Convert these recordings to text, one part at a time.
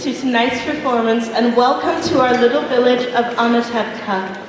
to tonight's performance and welcome to our little village of Anatevka.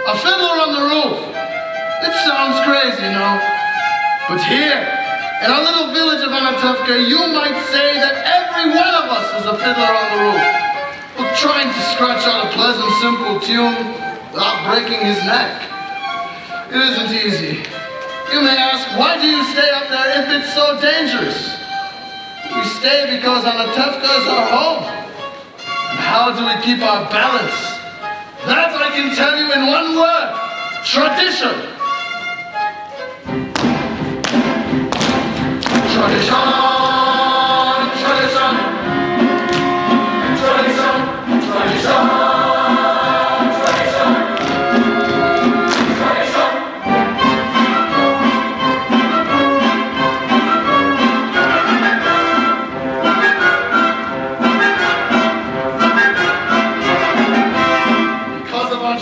A fiddler on the roof. It sounds crazy, you know. But here, in our little village of Anatevka, you might say that every one of us is a fiddler on the roof. But trying to scratch out a pleasant, simple tune without breaking his neck. It isn't easy. You may ask, why do you stay up there if it's so dangerous? We stay because Anatevka is our home. And how do we keep our balance? That I can tell you in one word: tradition. Tradition, tradition, tradition, tradition, tradition, tradition.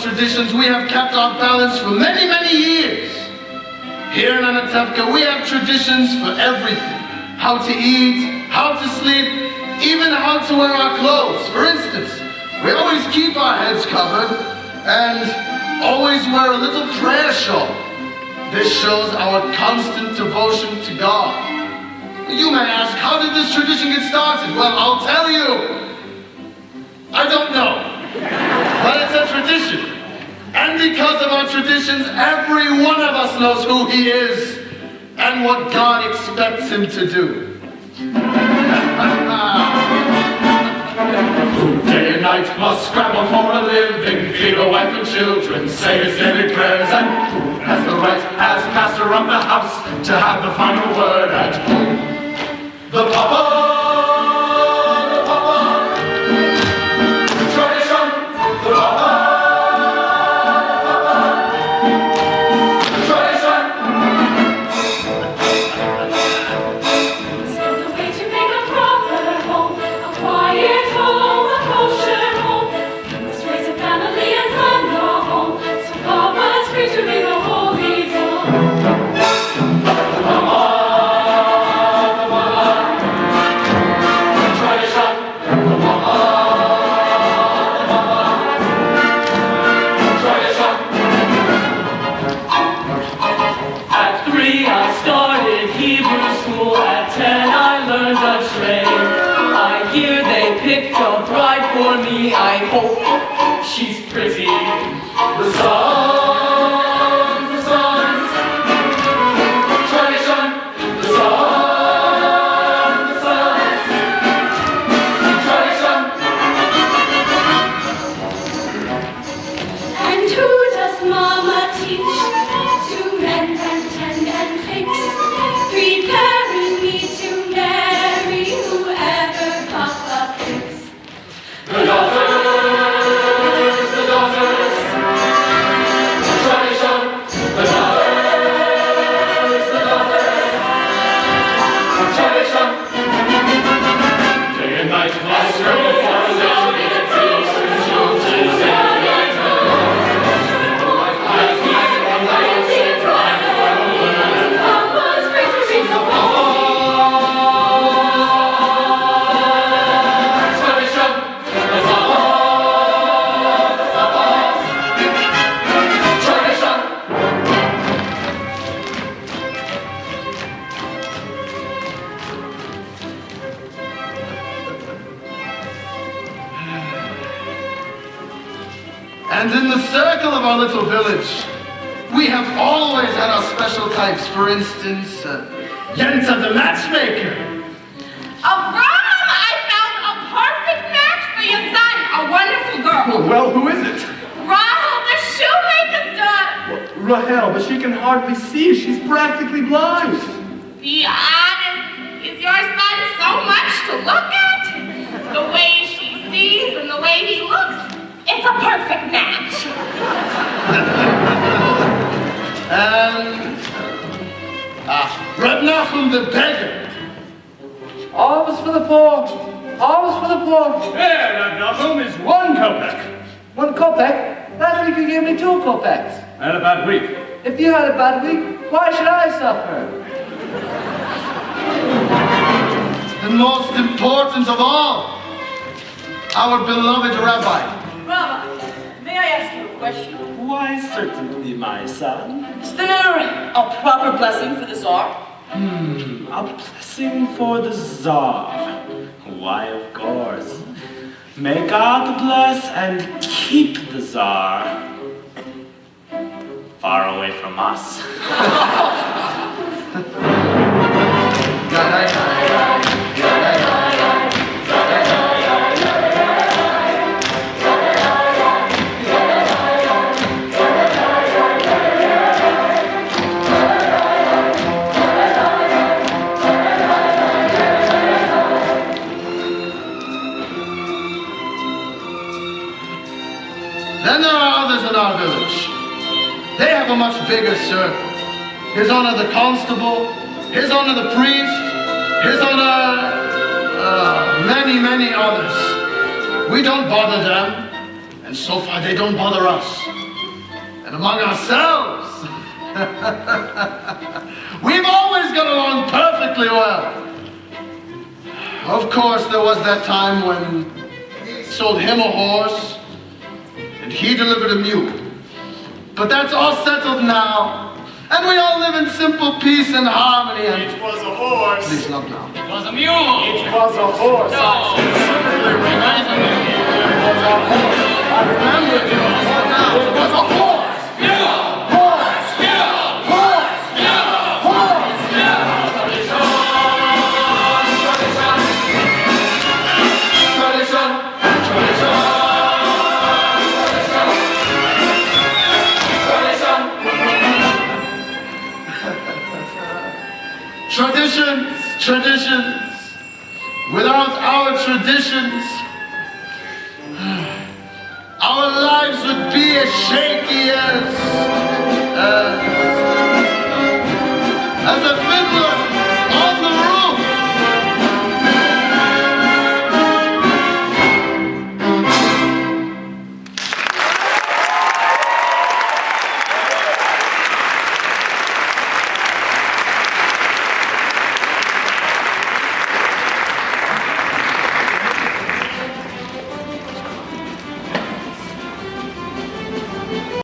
Traditions, we have kept our balance for many, many years. Here in Anatevka, we have traditions for everything. How to eat, how to sleep, even how to wear our clothes. For instance, we always keep our heads covered and always wear a little prayer shawl. This shows our constant devotion to God. You may ask, how did this tradition get started? Well, I'll tell you. I don't know. But it's a tradition. And because of our traditions, every one of us knows who he is and what God expects him to do. Who day and night must scramble for a living, feed a wife and children, say his daily prayers, and who has the right, as master of the house, to have the final word at home? The Papa! I hope she's pretty. The songs, tradition. The songs, tradition. And who does Mama teach to mend and tend and fix, preparing me to marry whoever Papa picks? The daughters, And in the circle of our little village, we have always had our special types. For instance, Yenta the matchmaker. Abraham, I found a perfect match for your son, a wonderful girl. Well, who is it? Rahel, the shoemaker's daughter. Rahel, but she can hardly see. She's practically blind. Be honest, is your son so much to look at? The way she sees and the way he looks, it's a perfect match. And Reb Nachum the beggar. Always for the poor. Always for the poor. There, that Nachum is 1 kopeck. 1 kopeck? Last week you gave me 2 kopecks. I had a bad week. If you had a bad week, why should I suffer? And most important of all, our beloved rabbi. Rabbi, may I ask you a question? Why, certainly, my son. Is there a proper blessing for the Tsar? A blessing for the Tsar. Why, of course. May God bless and keep the Tsar far away from us. Then there are others in our village. They have a much bigger circle. His Honor the Constable, His Honor the Priest, His Honor, many others. We don't bother them, and so far they don't bother us. And among ourselves, we've always got along perfectly well. Of course, there was that time when we sold him a horse, and he delivered a mule. But that's all settled now, and we all live in simple peace and harmony. And It was a horse. please, not now. It was a mule. It was a horse. No. It was a horse. I remember it. It was a horse. Traditions. Without our traditions, our lives would be as shaky as